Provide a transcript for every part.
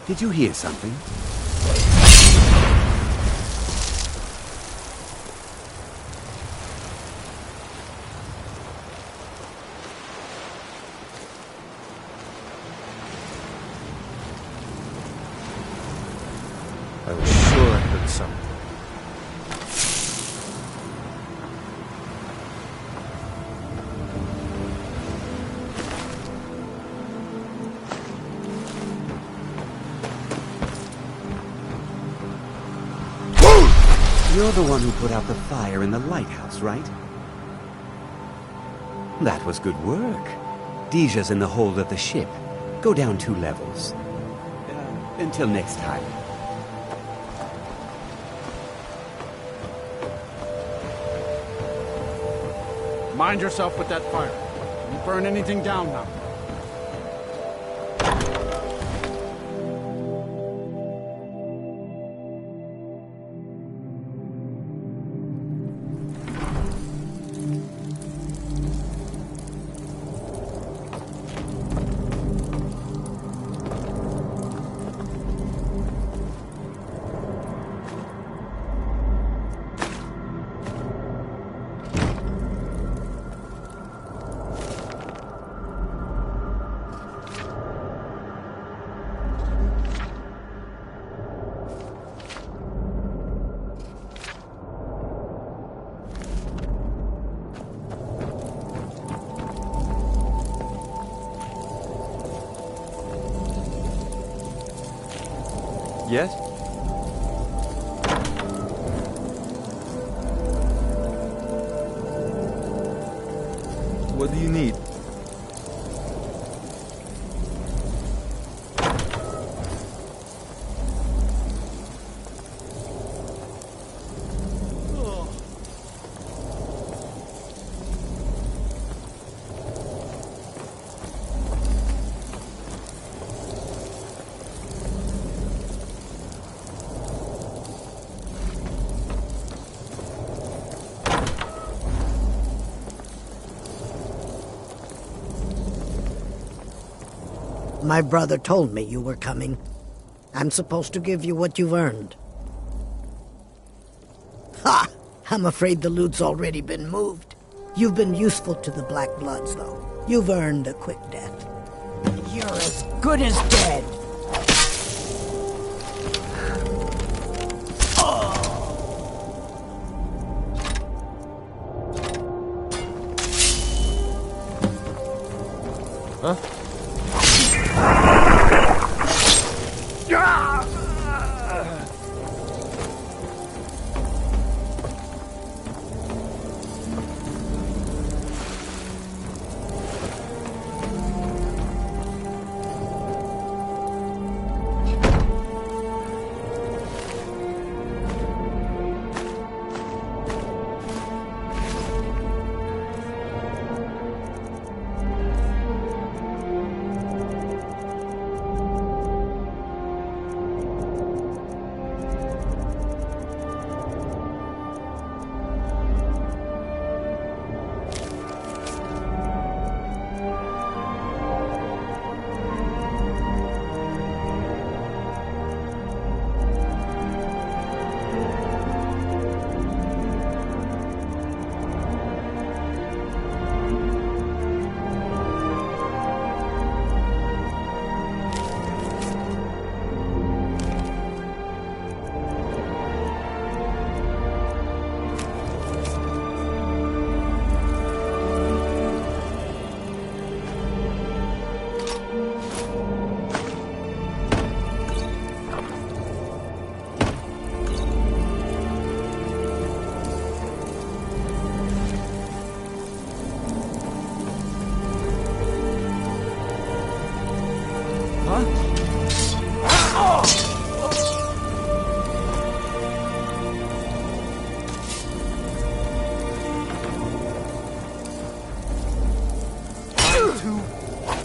Did you hear something? I was sure I heard something. You're the one who put out the fire in the lighthouse, right? That was good work. Deja's in the hold of the ship. Go down 2 levels. Until next time. Mind yourself with that fire. Don't burn anything down now. Yes? What do you need? My brother told me you were coming. I'm supposed to give you what you've earned. Ha! I'm afraid the loot's already been moved. You've been useful to the Black Bloods, though. You've earned a quick death. You're as good as dead. Huh?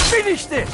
Finish this!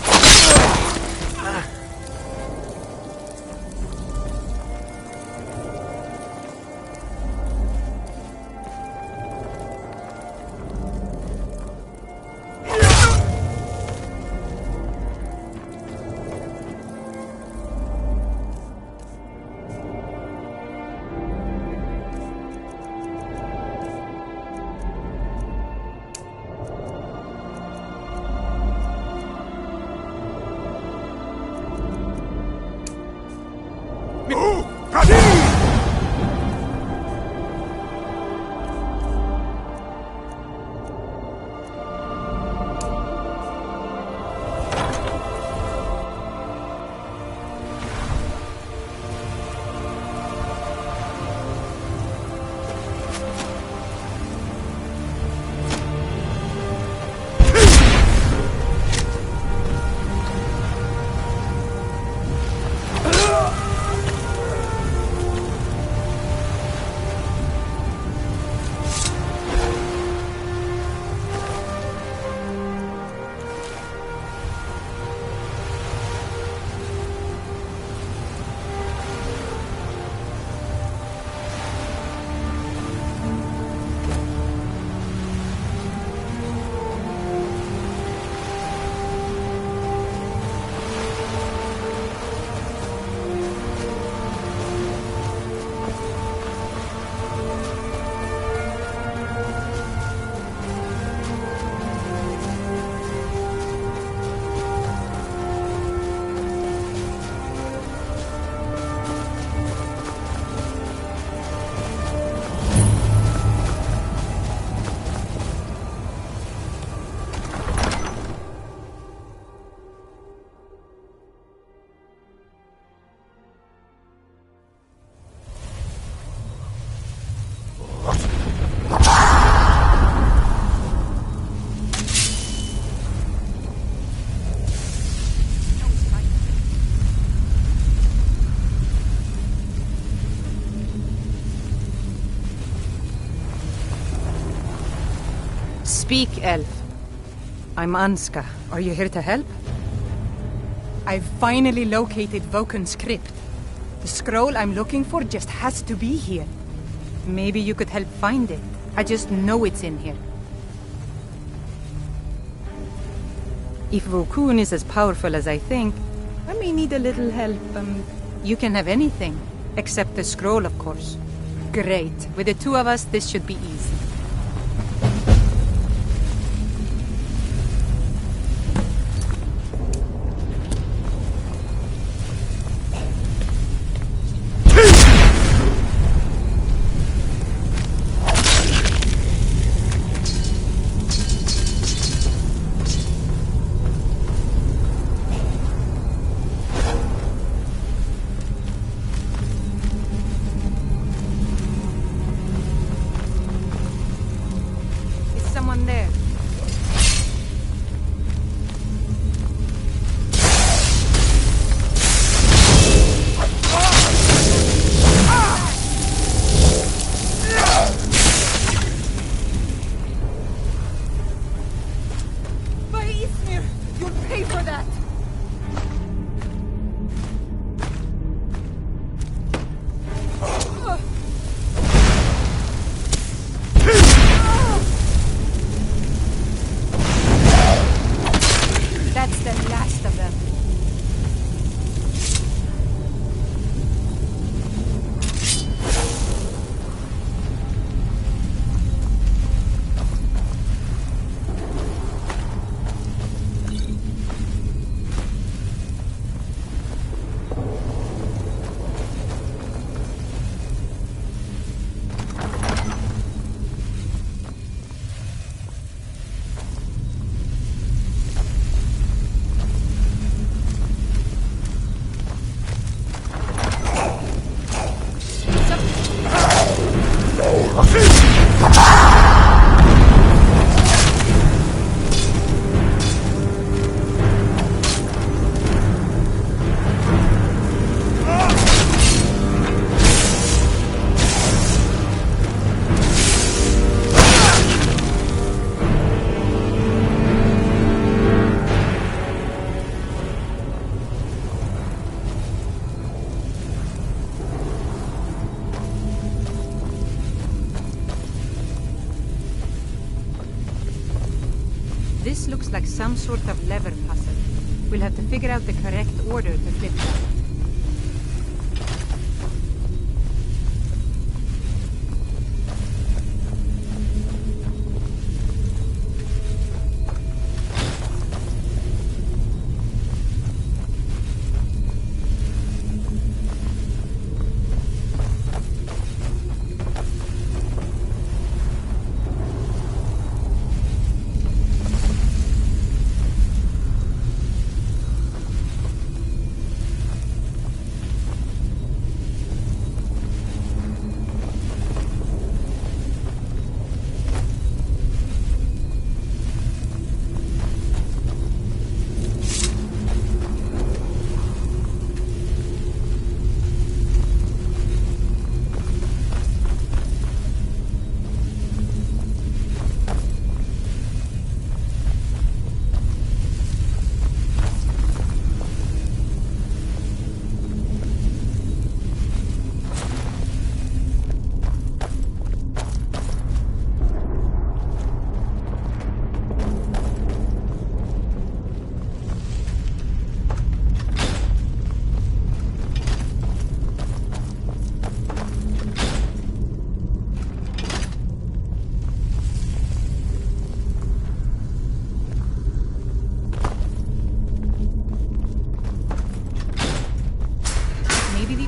Speak, elf. I'm Anska. Are you here to help? I've finally located Voken's crypt. The scroll I'm looking for just has to be here. Maybe you could help find it. I just know it's in here. If Vokun is as powerful as I think, I may need a little help. You can have anything. Except the scroll, of course. Great. With the two of us, this should be easy. This looks like some sort of lever puzzle. We'll have to figure out the correct order to flip that.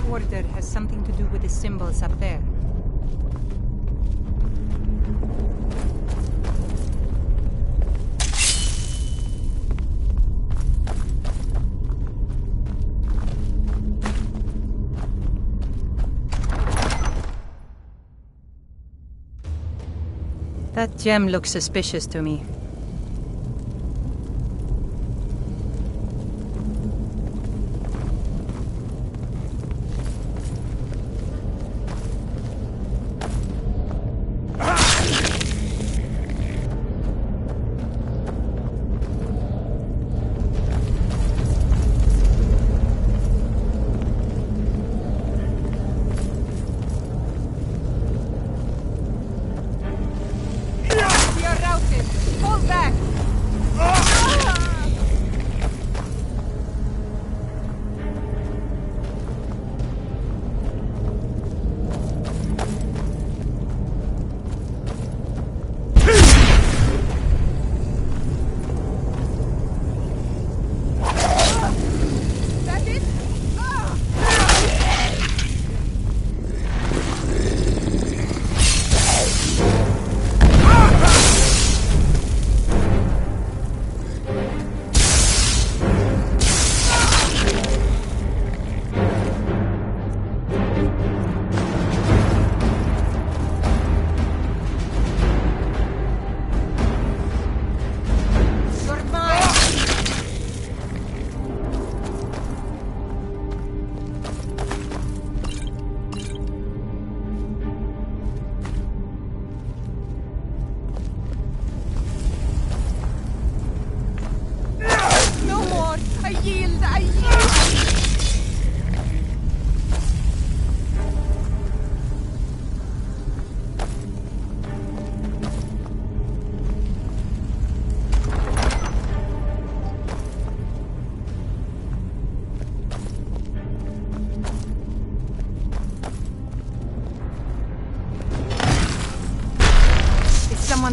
Order has something to do with the symbols up there. That gem looks suspicious to me.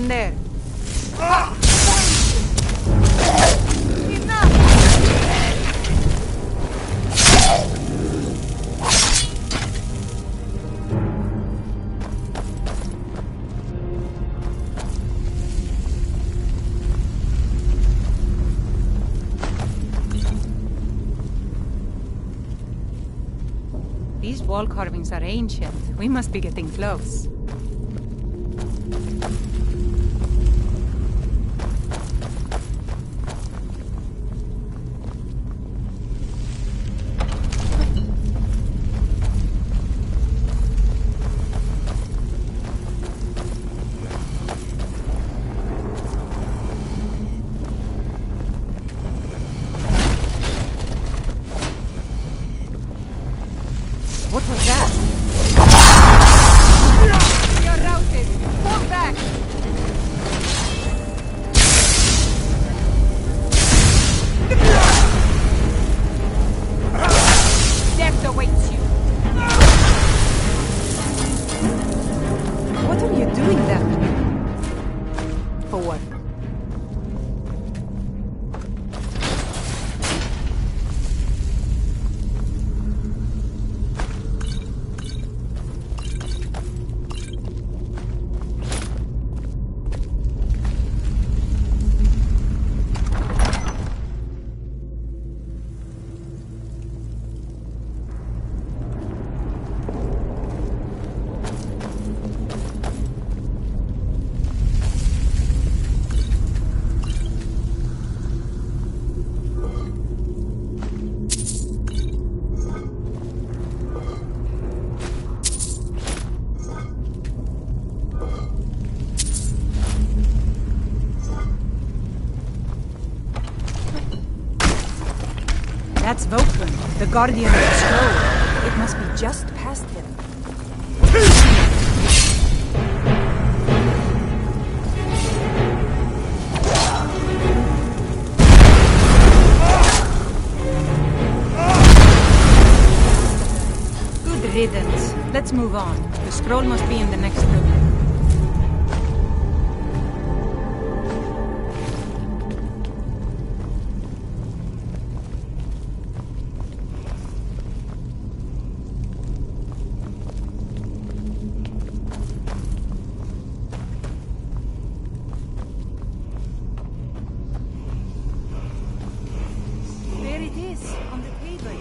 in there. These wall carvings are ancient. We must be getting close. What was that? We are routed! Fall back! Death awaits you! What are you doing there? For what? That's Vokun, the guardian of the scroll. It must be just past him. Good riddance. Let's move on. The scroll must be in the next room. There it is, on the table.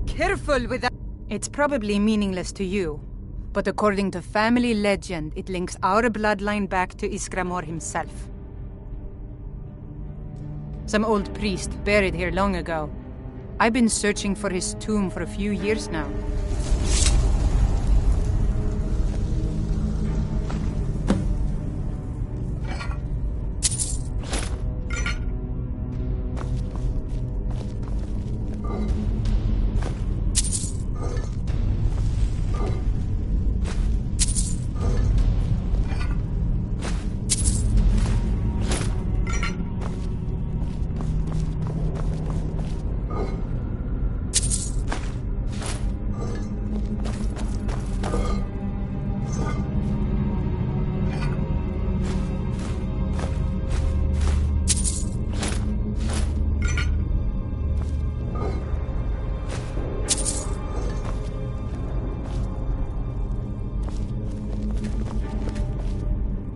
Careful with that. It's probably meaningless to you, but according to family legend, it links our bloodline back to Iskramor himself. Some old priest buried here long ago. I've been searching for his tomb for a few years now.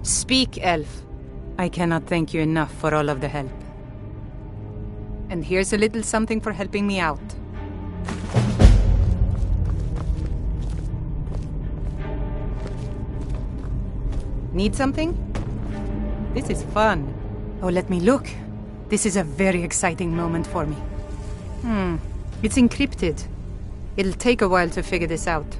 Speak, elf. I cannot thank you enough for all of the help. And here's a little something for helping me out. Need something? This is fun. Oh, let me look. This is a very exciting moment for me. It's encrypted. It'll take a while to figure this out.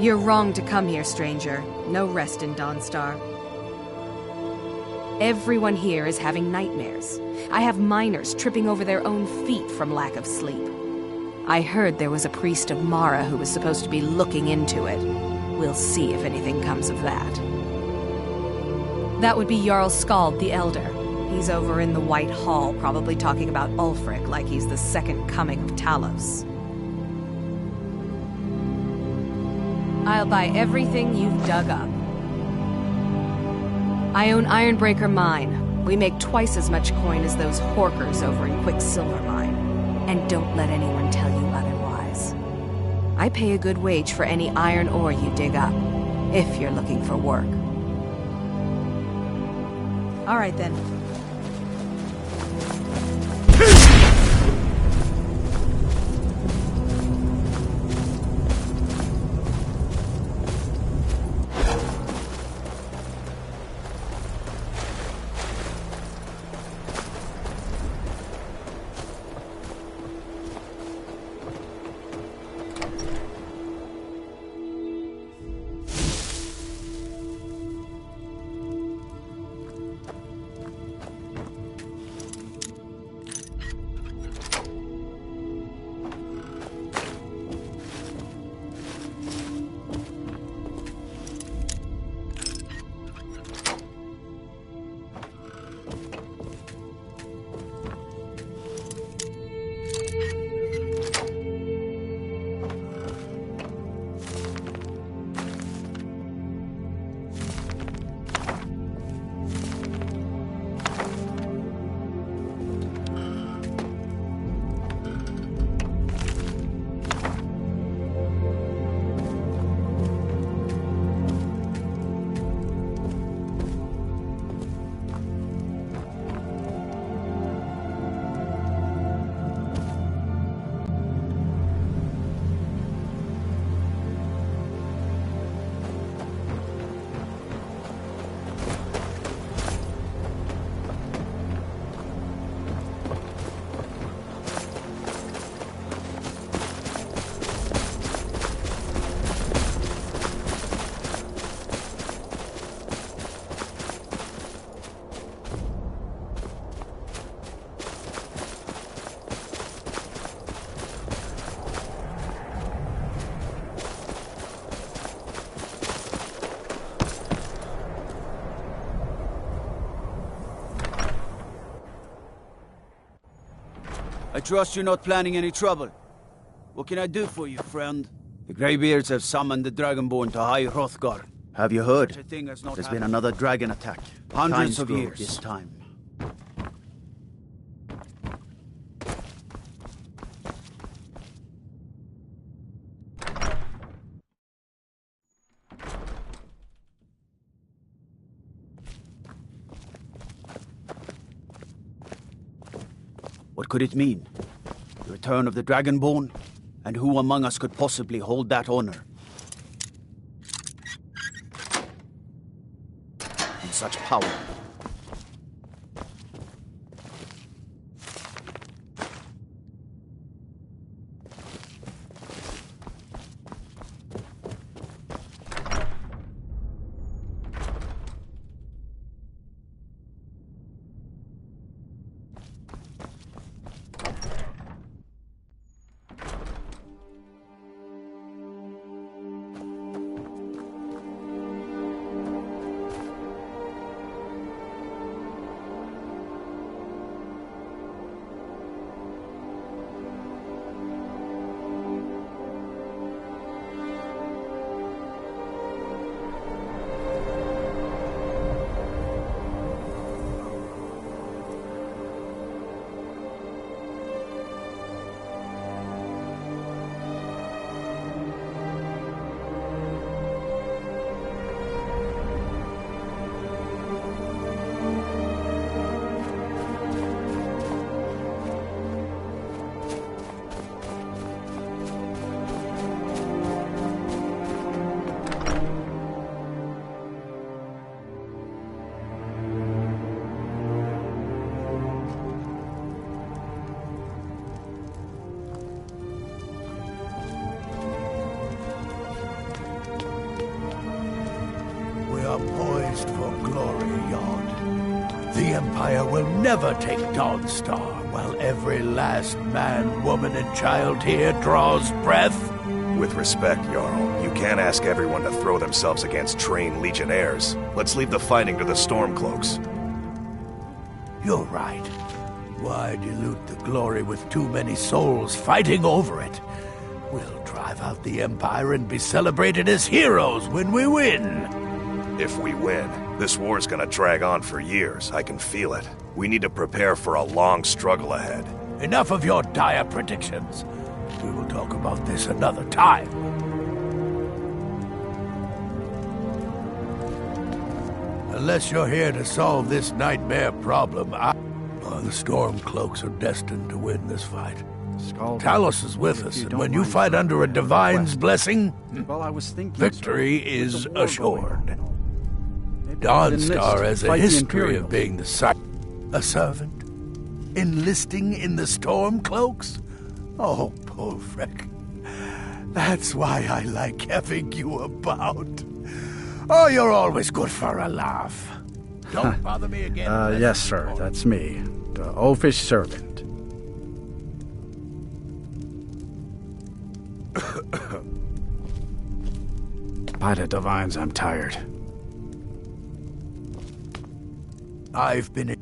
You're wrong to come here, stranger. No rest in Dawnstar. Everyone here is having nightmares. I have miners tripping over their own feet from lack of sleep. I heard there was a priest of Mara who was supposed to be looking into it. We'll see if anything comes of that. That would be Jarl Skald the Elder. He's over in the White Hall, probably talking about Ulfric like he's the second coming of Talos. I'll buy everything you've dug up. I own Ironbreaker Mine. We make twice as much coin as those horkers over in Quicksilver Mine. And don't let anyone tell you otherwise. I pay a good wage for any iron ore you dig up, if you're looking for work. All right, then. I trust you're not planning any trouble. What can I do for you, friend? The Greybeards have summoned the Dragonborn to High Hrothgar. Have you heard? Such a thing has not There's happened. been another dragon attack. Hundreds of Times grow years. this time. What could it mean? The return of the Dragonborn? And who among us could possibly hold that honor? And such power. are poised for glory, Yod. The Empire will never take Dawnstar while every last man, woman, and child here draws breath. With respect, Jarl, you can't ask everyone to throw themselves against trained legionnaires. Let's leave the fighting to the Stormcloaks. You're right. Why dilute the glory with too many souls fighting over it? We'll drive out the Empire and be celebrated as heroes when we win. If we win, this war's gonna drag on for years. I can feel it. We need to prepare for a long struggle ahead. Enough of your dire predictions. We will talk about this another time. Unless you're here to solve this nightmare problem, the Stormcloaks are destined to win this fight. Talos is with us, and when you fight under a divine's blessing, Well, I was thinking, victory is There's a war assured. going on. Maybe Dawnstar enlist, has a fight the history Imperials. of being a servant, enlisting in the Stormcloaks. Oh, Pulfric. That's why I like having you about. Oh, you're always good for a laugh. Don't bother me again. unless Yes, it's sir, important. that's me, the oafish servant. By the divines, I'm tired. I've been...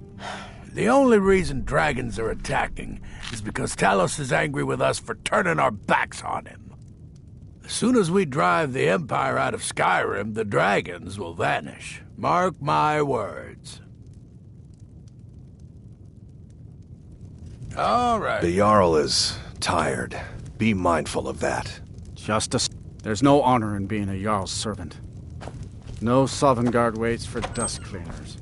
The only reason dragons are attacking is because Talos is angry with us for turning our backs on him. As soon as we drive the Empire out of Skyrim, the dragons will vanish. Mark my words. All right. The Jarl is tired. Be mindful of that. Justice. There's no honor in being a Jarl's servant. No Sovngarde waits for dust cleaners.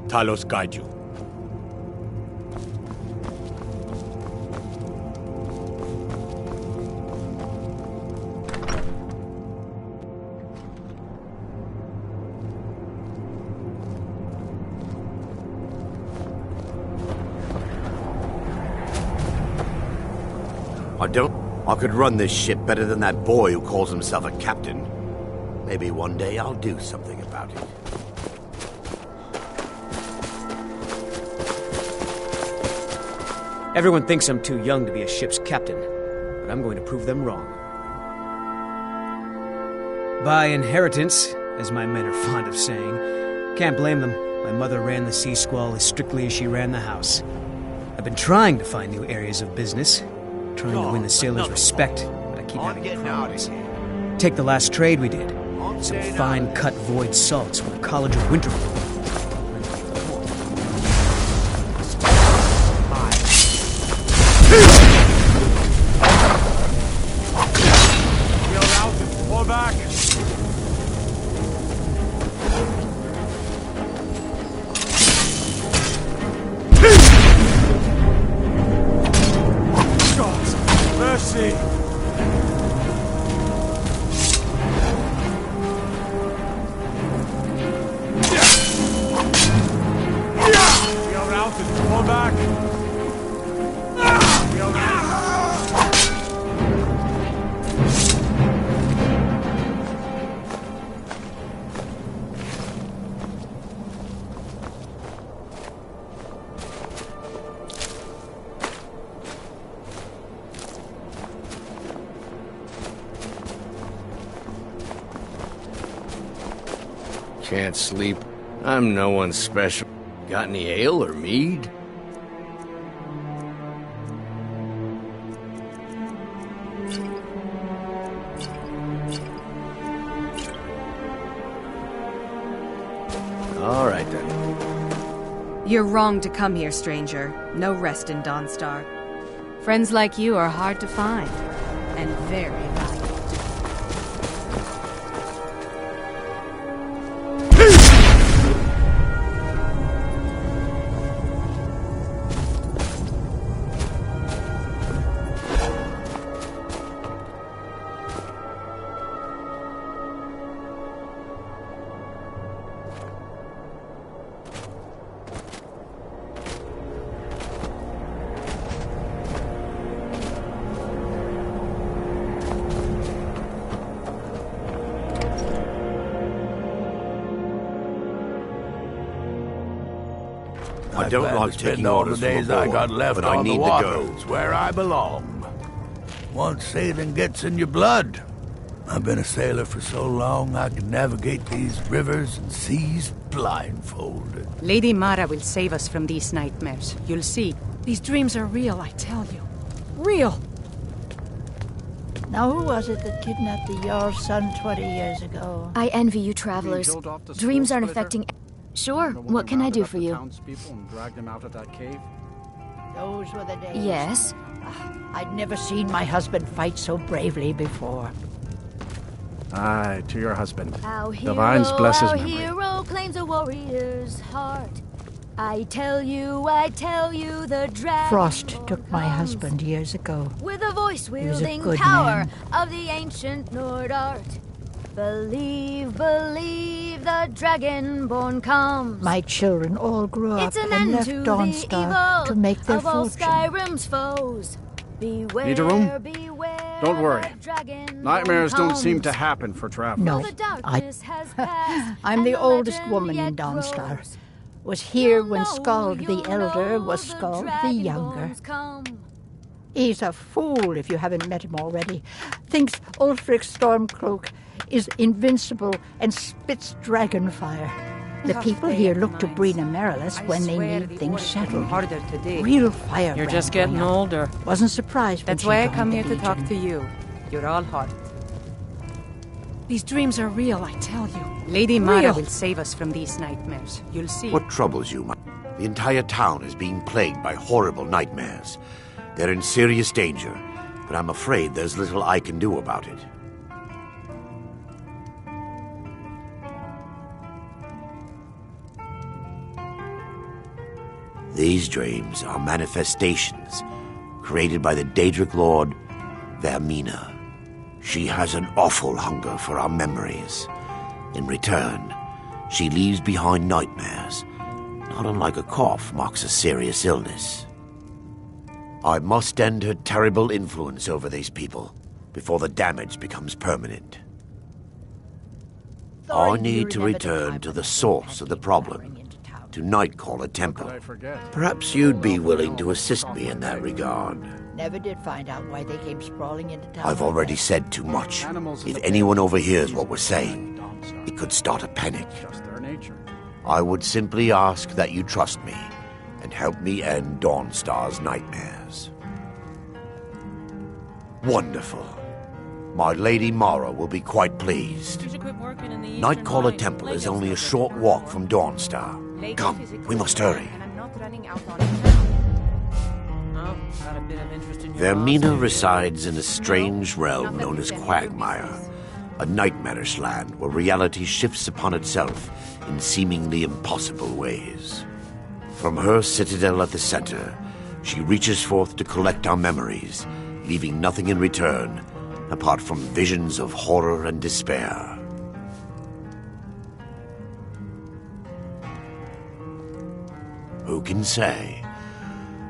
Talos guide you. I could run this ship better than that boy who calls himself a captain. Maybe one day I'll do something about it. Everyone thinks I'm too young to be a ship's captain, but I'm going to prove them wrong. By inheritance, as my men are fond of saying. Can't blame them. My mother ran the Sea Squall as strictly as she ran the house. I've been trying to find new areas of business, trying to win the sailors' respect, but I keep having problems. Take the last trade we did. Some fine-cut void salts from the College of Winter. Fall back! God's mercy! We are routed. Fall back! We are routed. Can't sleep. I'm no one special. Got any ale or mead? All right then. You're wrong to come here, stranger. No rest in Dawnstar. Friends like you are hard to find, and very valuable. I don't plan like to spend taking all the orders from days I aboard, got left but I on the need to water. go. It's where I belong. Once sailing gets in your blood. I've been a sailor for so long I can navigate these rivers and seas blindfolded. Lady Mara will save us from these nightmares. You'll see. These dreams are real, I tell you. Real! Now who was it that kidnapped the Jarl's son 20 years ago? I envy you travelers. Dreams aren't affecting... Sure, what can I do for you? And dragged them out of that cave? Those were the days. Yes? I'd never seen my husband fight so bravely before. Aye, to your husband. Our The vines bless his our memory. hero claims a warrior's heart. I tell you, the dragon... Frost took my husband years ago. With a voice-wielding good power man. of the ancient Nord art. Believe, the dragonborn comes. My children all grew up It's an and end left to Dawnstar the evil to make their of all fortune. Skyrim's foes. Beware, Need a room? beware, Don't worry. dragonborn Nightmares don't seem to comes. happen for travelers. No, The darkness has passed, I'm and the oldest legend woman in yet Dawnstar. grows. Was here when You'll Skald the know Elder was the Skald the Younger. dragonborns come. He's a fool if you haven't met him already. Thinks Ulfric Stormcloak is invincible and spits dragon fire. The people here look to Brina Marilis when they need things settled. Harder today. Real fire. You're just getting older. Wasn't surprised when That's she why I joined come the here to Legion. talk to you. You're all heart. These dreams are real, I tell you. Lady Mara Real. will save us from these nightmares. You'll see. What troubles you? The entire town is being plagued by horrible nightmares. They're in serious danger, but I'm afraid there's little I can do about it. These dreams are manifestations created by the Daedric Lord, Vermina. She has an awful hunger for our memories. In return, she leaves behind nightmares, not unlike a cough marks a serious illness. I must end her terrible influence over these people before the damage becomes permanent. I need to return to the source of the problem, to Nightcaller Temple. Perhaps you'd be willing to assist me in that regard. Never did find out why they came sprawling into town. I've already said too much. If anyone overhears what we're saying, it could start a panic. I would simply ask that you trust me and help me end Dawnstar's nightmares. Wonderful. My Lady Mara will be quite pleased. Nightcaller Temple is only a short walk from Dawnstar. Come, we must hurry. Vermina resides in a strange realm known as Quagmire, a nightmarish land where reality shifts upon itself in seemingly impossible ways. From her citadel at the center, she reaches forth to collect our memories, leaving nothing in return apart from visions of horror and despair. Who can say?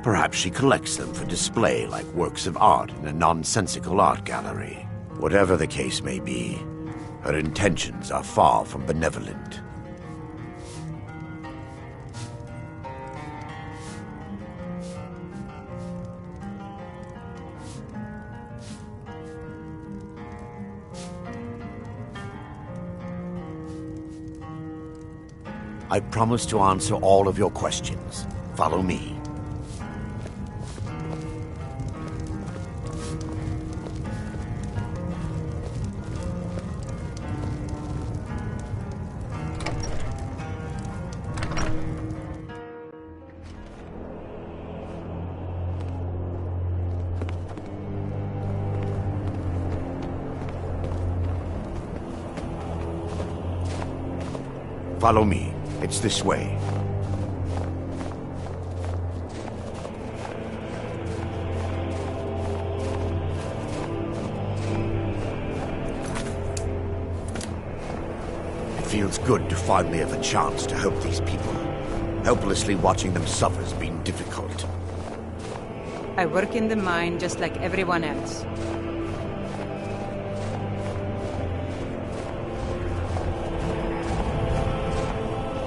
Perhaps she collects them for display like works of art in a nonsensical art gallery. Whatever the case may be, her intentions are far from benevolent. I promise to answer all of your questions. Follow me. Follow me. It's this way. It feels good to finally have a chance to help these people. Helplessly watching them suffer has been difficult. I work in the mine just like everyone else.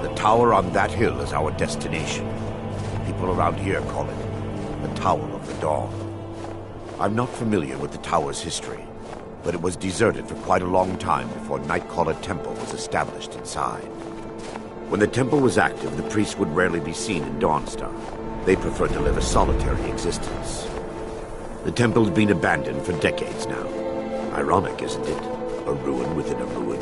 The tower on that hill is our destination. People around here call it the Tower of the Dawn. I'm not familiar with the tower's history, but it was deserted for quite a long time before Nightcaller Temple was established inside. When the temple was active, the priests would rarely be seen in Dawnstar. They preferred to live a solitary existence. The temple's been abandoned for decades now. Ironic, isn't it? A ruin within a ruin.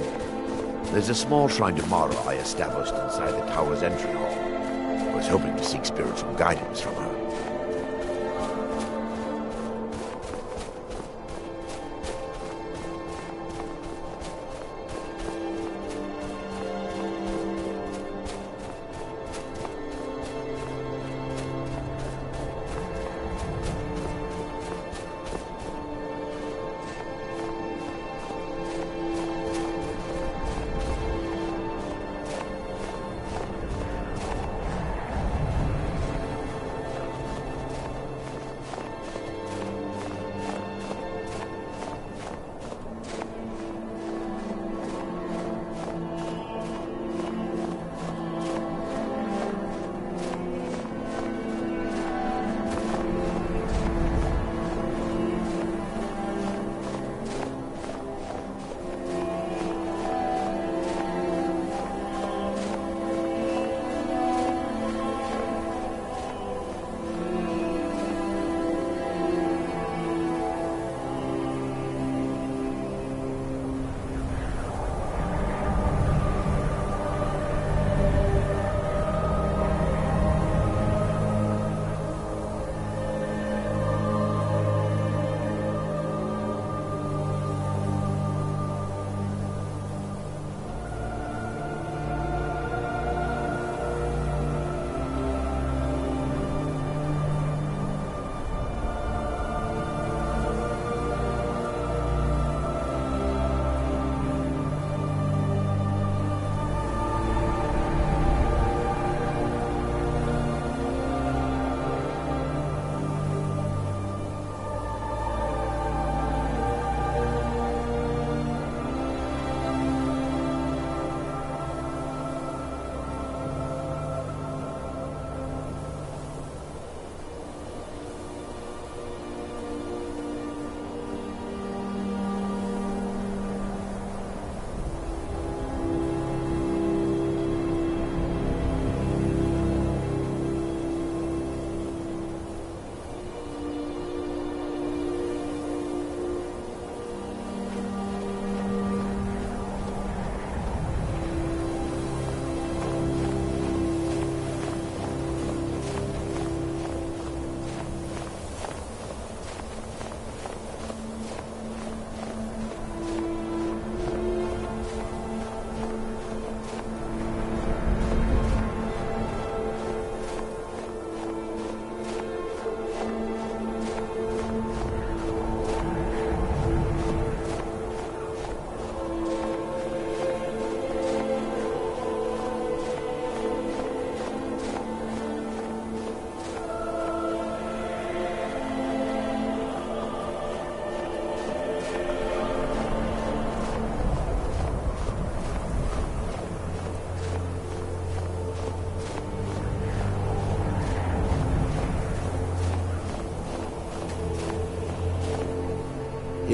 There's a small shrine to Mara I established inside the tower's entry hall. I was hoping to seek spiritual guidance from her.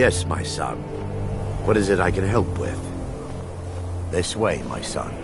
Yes, my son. What is it I can help with? This way, my son.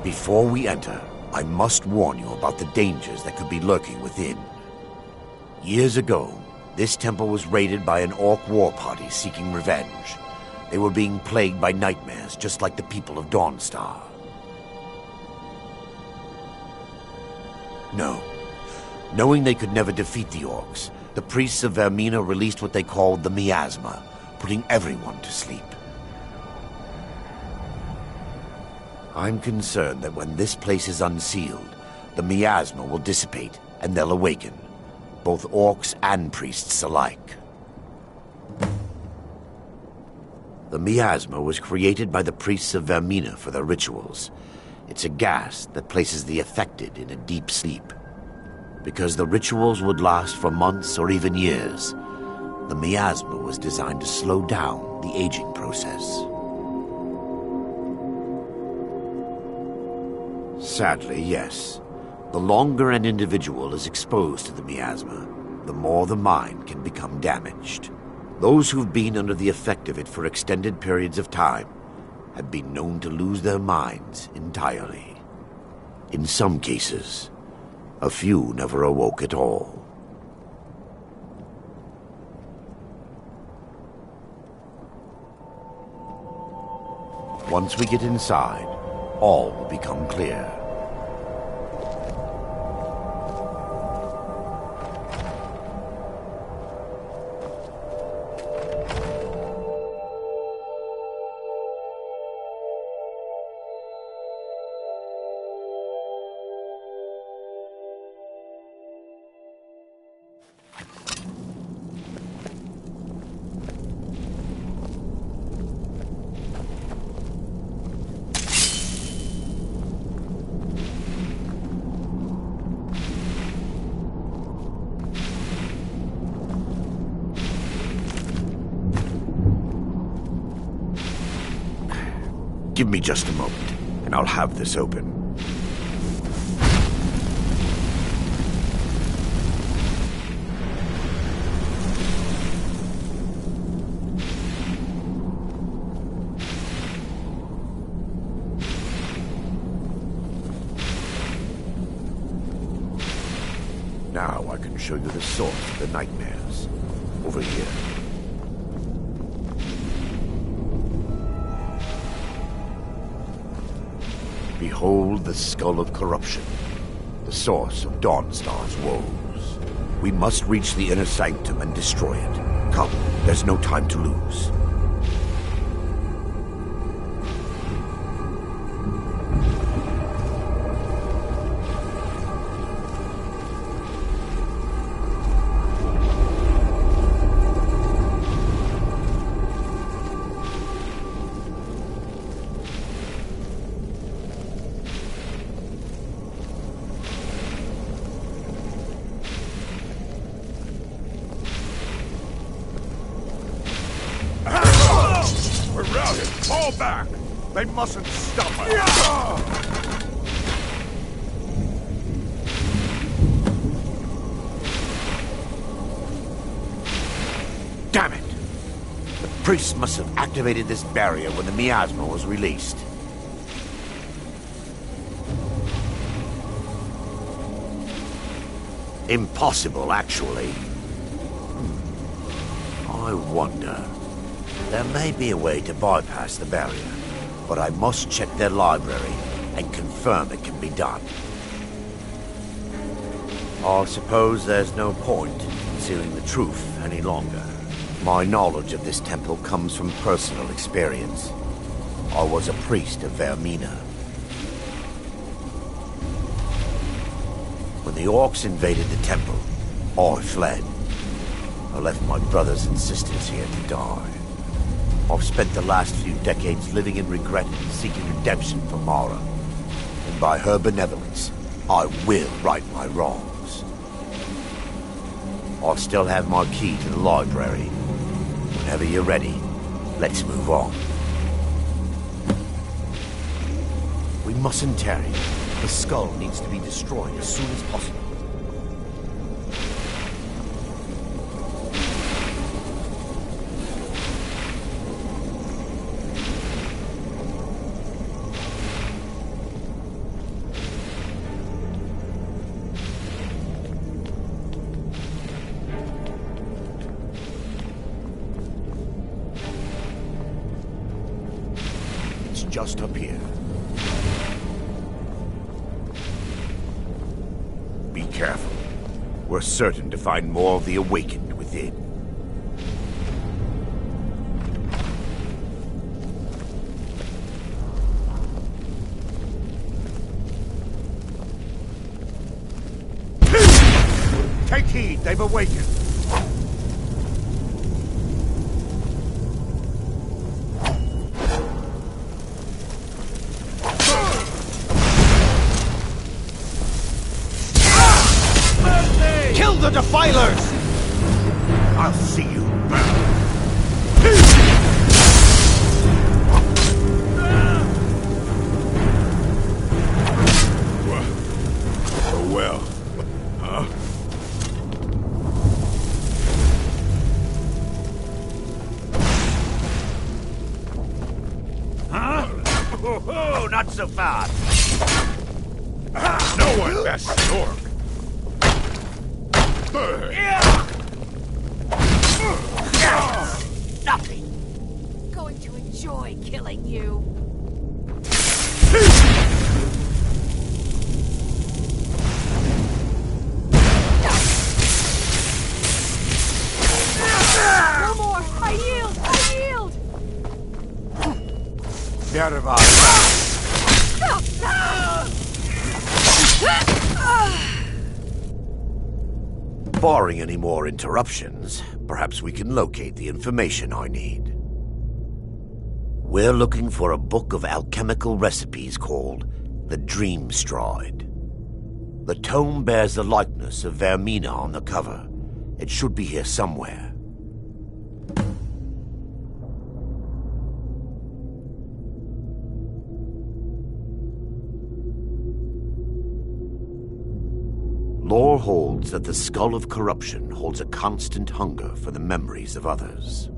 Before we enter, I must warn you about the dangers that could be lurking within. Years ago, this temple was raided by an orc war party seeking revenge. They were being plagued by nightmares, just like the people of Dawnstar. No. Knowing they could never defeat the orcs, the priests of Vermina released what they called the miasma, putting everyone to sleep. I'm concerned that when this place is unsealed, the miasma will dissipate and they'll awaken, both orcs and priests alike. The miasma was created by the priests of Vermina for their rituals. It's a gas that places the affected in a deep sleep. Because the rituals would last for months or even years, the miasma was designed to slow down the aging process. Sadly, yes. The longer an individual is exposed to the miasma, the more the mind can become damaged. Those who've been under the effect of it for extended periods of time have been known to lose their minds entirely. In some cases, a few never awoke at all. Once we get inside, all will become clear. Give me just a moment, and I'll have this open. Now I can show you the source of the nightmares. Over here. Behold the skull of corruption, the source of Dawnstar's woes. We must reach the inner sanctum and destroy it. Come, there's no time to lose. Fall back! They mustn't stop us! Damn it! The priests must have activated this barrier when the miasma was released. Impossible, actually. I wonder. There may be a way to bypass the barrier, but I must check their library and confirm it can be done. I suppose there's no point in concealing the truth any longer. My knowledge of this temple comes from personal experience. I was a priest of Vermina. When the orcs invaded the temple, I fled. I left my brothers and sisters here to die. I've spent the last few decades living in regret and seeking redemption for Mara. And by her benevolence, I will right my wrongs. I still have my key to the library. Whenever you're ready, let's move on. We mustn't tarry. The skull needs to be destroyed as soon as possible. just up here. Be careful. We're certain to find more of the awakened within. Take heed, they've awakened. Kill the defilers! I'll see you. Oh well. Huh? Huh? Oh, not so fast. No one best Stork. Nothing. Going to enjoy killing you. No more! I yield! I yield! Barring any more interruptions, perhaps we can locate the information I need. We're looking for a book of alchemical recipes called the Dream Stride. The tome bears the likeness of Vermina on the cover. It should be here somewhere. Lore holds that the Skull of Corruption holds a constant hunger for the memories of others.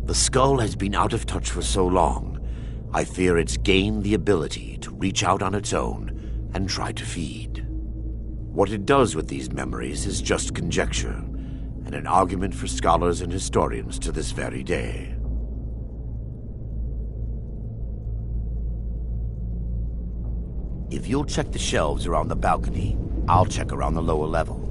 The skull has been out of touch for so long, I fear it's gained the ability to reach out on its own and try to feed. What it does with these memories is just conjecture, and an argument for scholars and historians to this very day. If you'll check the shelves around the balcony, I'll check around the lower level.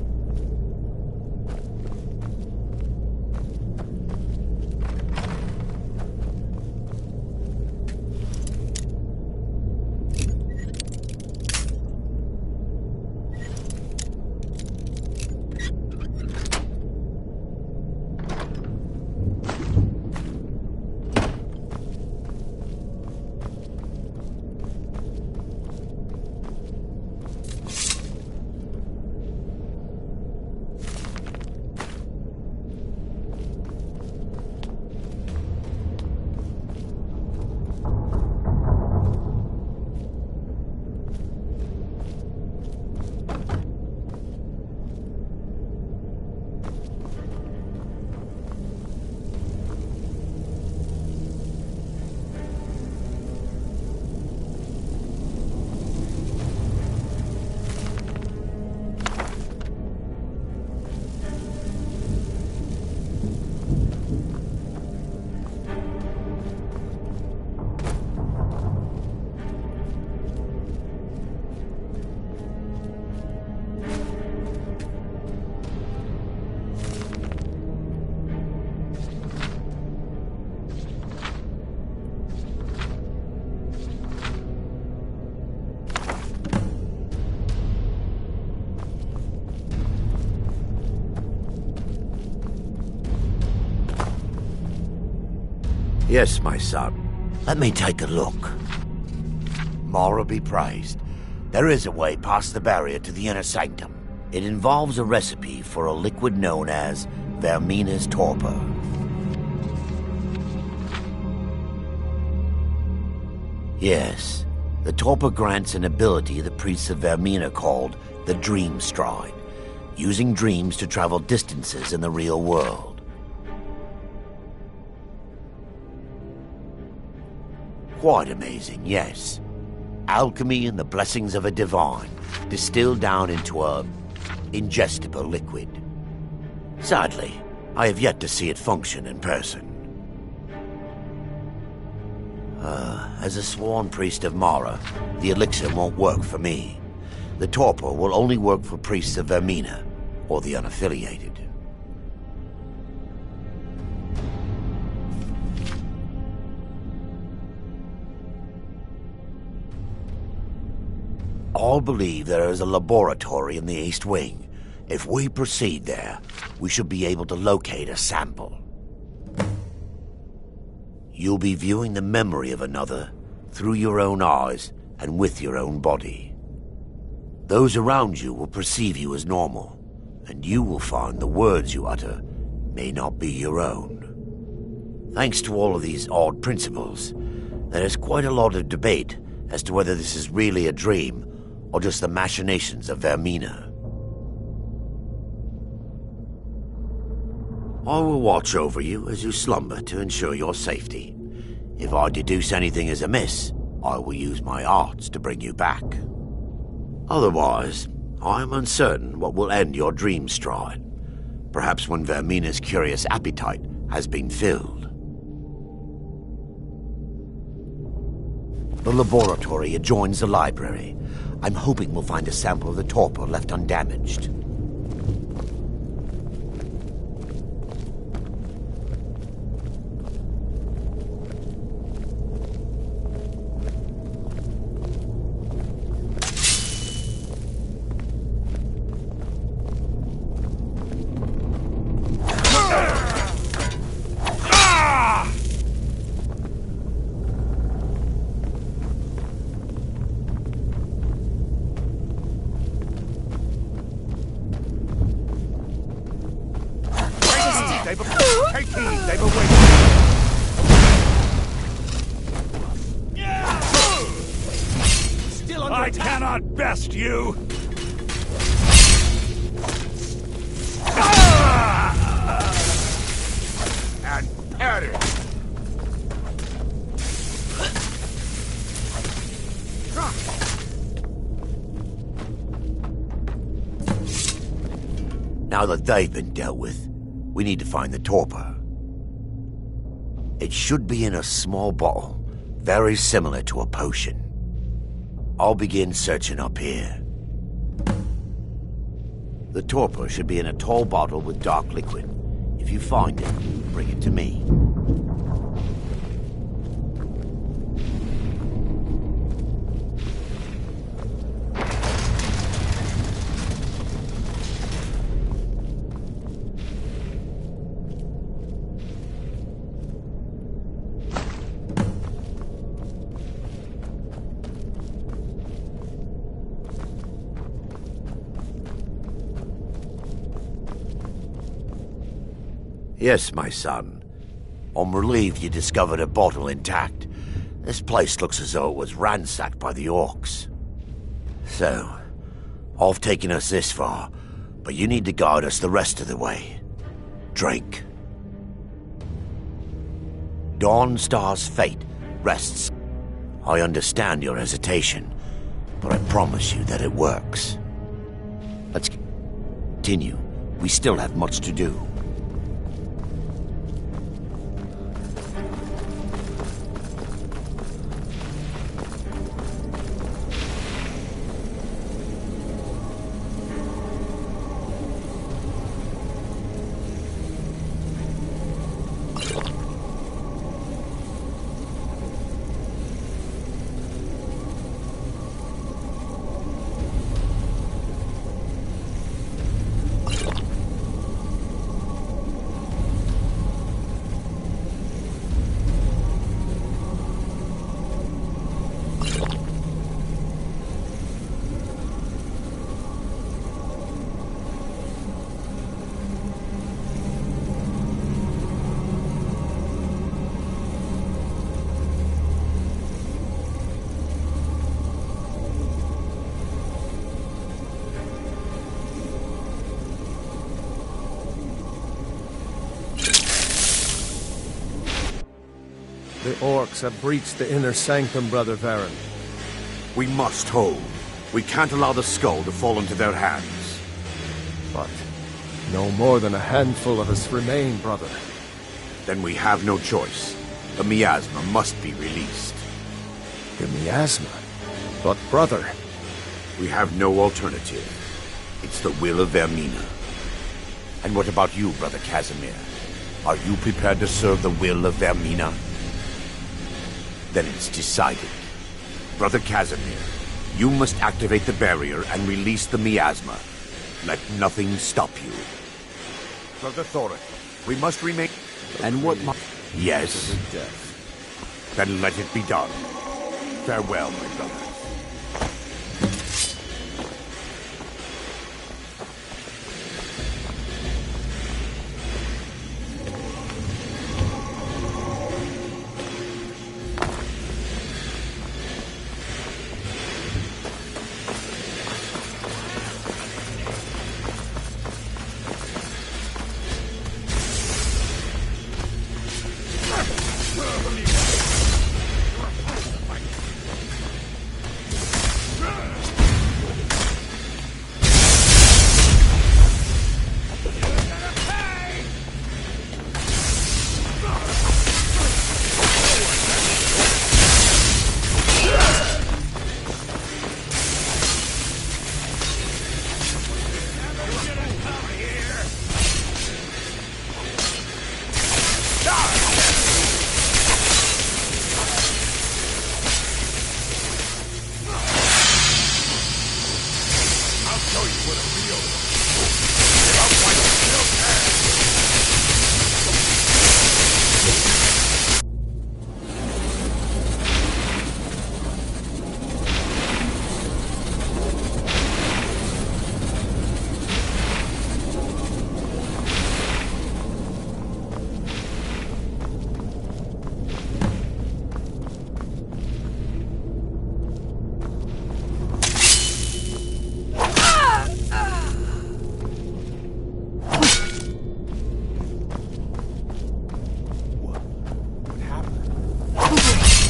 Yes, my son. Let me take a look. Mara be praised. There is a way past the barrier to the inner sanctum. It involves a recipe for a liquid known as Vermina's torpor. Yes, the torpor grants an ability the priests of Vermina called the Dream Stride, using dreams to travel distances in the real world. Quite amazing, yes. Alchemy and the blessings of a divine, distilled down into a ingestible liquid. Sadly, I have yet to see it function in person. As a sworn priest of Mara, the elixir won't work for me. The torpor will only work for priests of Vermina, or the unaffiliated. All believe there is a laboratory in the East Wing. If we proceed there, we should be able to locate a sample. You'll be viewing the memory of another through your own eyes and with your own body. Those around you will perceive you as normal, and you will find the words you utter may not be your own. Thanks to all of these odd principles, there is quite a lot of debate as to whether this is really a dream or just the machinations of Vermina. I will watch over you as you slumber to ensure your safety. If I deduce anything is amiss, I will use my arts to bring you back. Otherwise, I am uncertain what will end your dream stride. Perhaps when Vermina's curious appetite has been filled. The laboratory adjoins the library. I'm hoping we'll find a sample of the torpor left undamaged. I cannot best you! And perish! Now that they've been dealt with, we need to find the torpor. It should be in a small bottle, very similar to a potion. I'll begin searching up here. The torpor should be in a tall bottle with dark liquid. If you find it, bring it to me. Yes, my son. I'm relieved you discovered a bottle intact. This place looks as though it was ransacked by the orcs. So, I've taken us this far, but you need to guide us the rest of the way. Drink. Dawnstar's fate rests. I understand your hesitation, but I promise you that it works. Let's continue. We still have much to do. The orcs have breached the inner sanctum, Brother Varen. We must hold. We can't allow the skull to fall into their hands. But no more than a handful of us remain, brother. Then we have no choice. The miasma must be released. The miasma? But brother... We have no alternative. It's the will of Vermina. And what about you, Brother Casimir? Are you prepared to serve the will of Vermina? Then it's decided. Brother Casimir, you must activate the barrier and release the miasma. Let nothing stop you. Brother Thorin, we must remain... And what Yes. Then let it be done. Farewell, my brothers.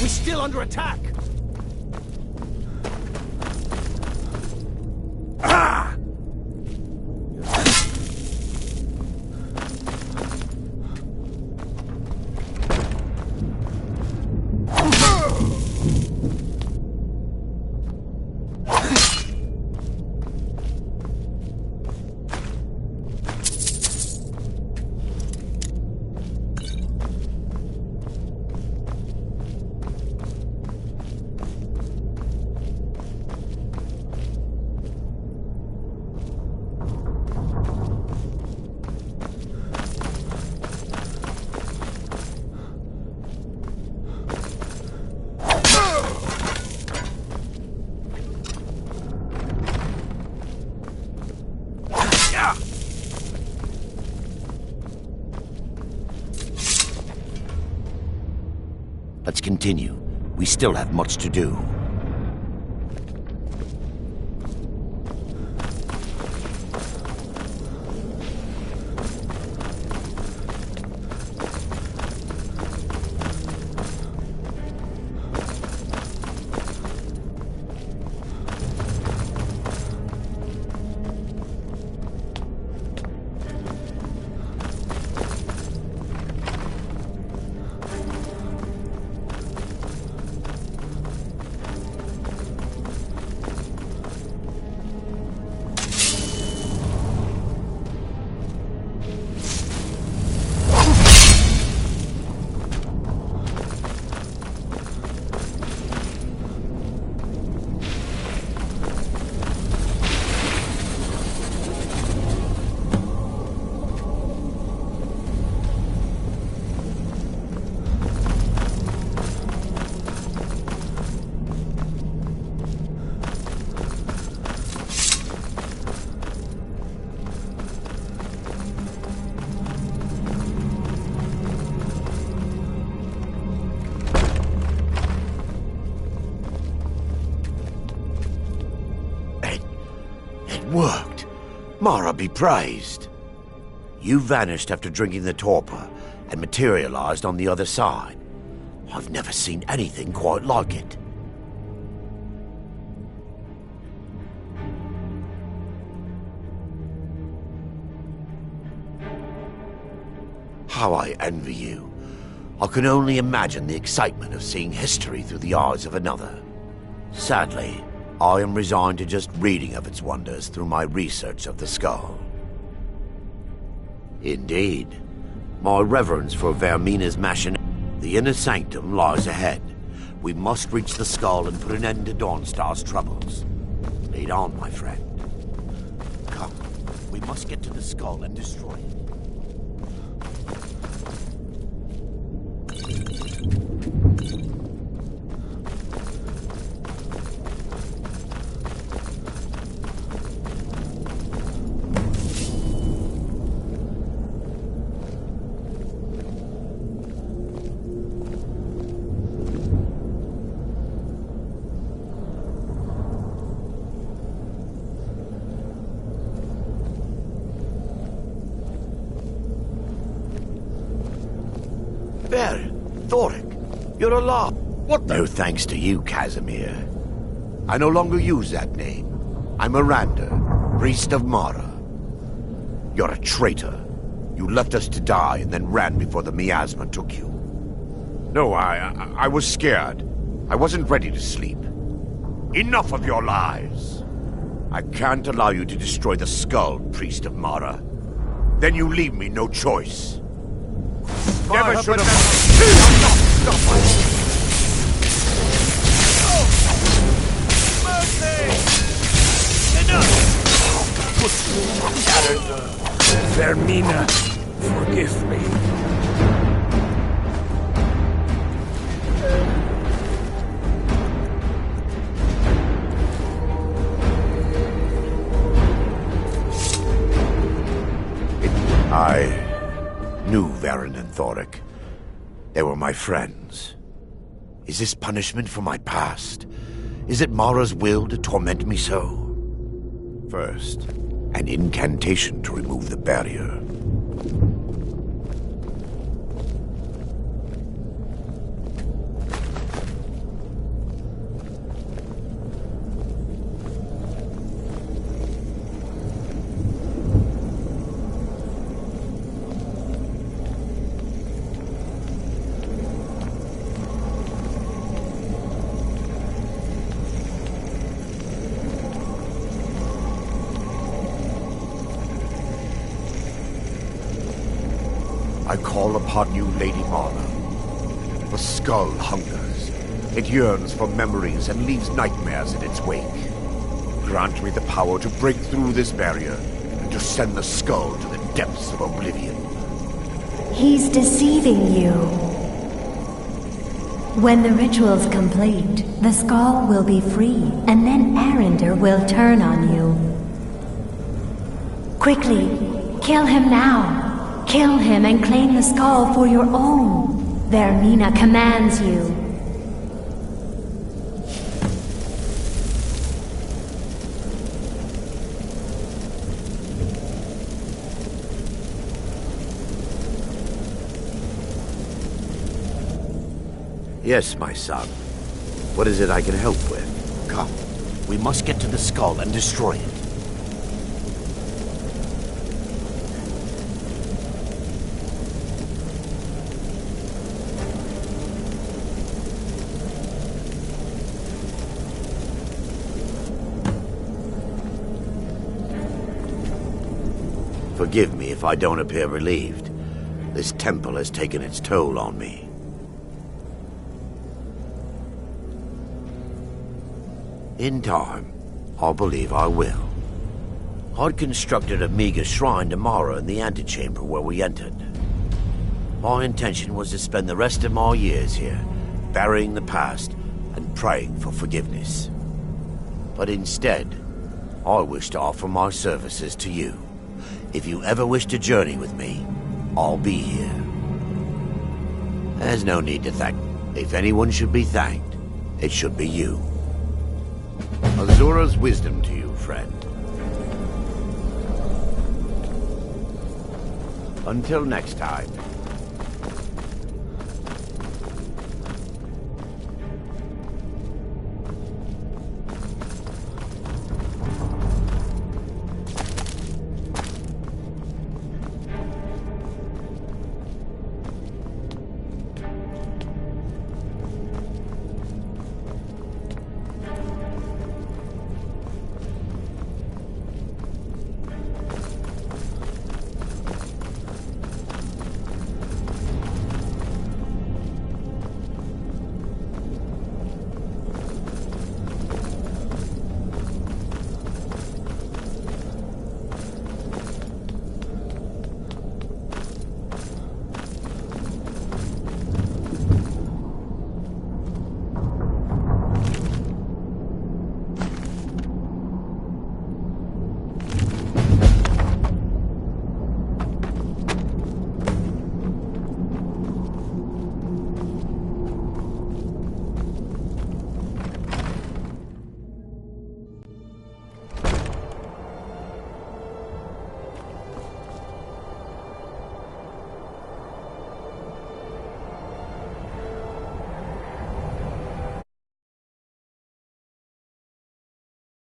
Still under attack! Let's continue. We still have much to do. Worked. Mara be praised. You vanished after drinking the torpor and materialized on the other side. I've never seen anything quite like it. How I envy you. I can only imagine the excitement of seeing history through the eyes of another. Sadly, I am resigned to just reading of its wonders through my research of the skull. Indeed, my reverence for Vermina's machination. The inner sanctum lies ahead. We must reach the skull and put an end to Dawnstar's troubles. Lead on, my friend. Come, we must get to the skull and destroy it. There, Thoric, you're alive. What the? No thanks to you, Casimir. I no longer use that name. I'm Miranda, priest of Mara. You're a traitor. You left us to die and then ran before the miasma took you. No, I was scared. I wasn't ready to sleep. Enough of your lies. I can't allow you to destroy the skull, priest of Mara. Then you leave me no choice. Never should have. Stop us! Vermina, forgive me. I knew Varen and Thoric. They were my friends. Is this punishment for my past? Is it Mara's will to torment me so? First, an incantation to remove the barrier. I call upon you, Lady Mara. The skull hungers. It yearns for memories and leaves nightmares in its wake. Grant me the power to break through this barrier and to send the skull to the depths of oblivion. He's deceiving you. When the ritual's complete, the skull will be free, and then Arender will turn on you. Quickly, kill him now. Kill him and claim the skull for your own. Vermina commands you. Yes, my son. What is it I can help with? Come, we must get to the skull and destroy it. Forgive me if I don't appear relieved. This temple has taken its toll on me. In time, I believe I will. I'd constructed a meager shrine to Mara in the antechamber where we entered. My intention was to spend the rest of my years here, burying the past and praying for forgiveness. But instead, I wish to offer my services to you. If you ever wish to journey with me, I'll be here. There's no need to thank. If anyone should be thanked, it should be you. Azura's wisdom to you, friend. Until next time.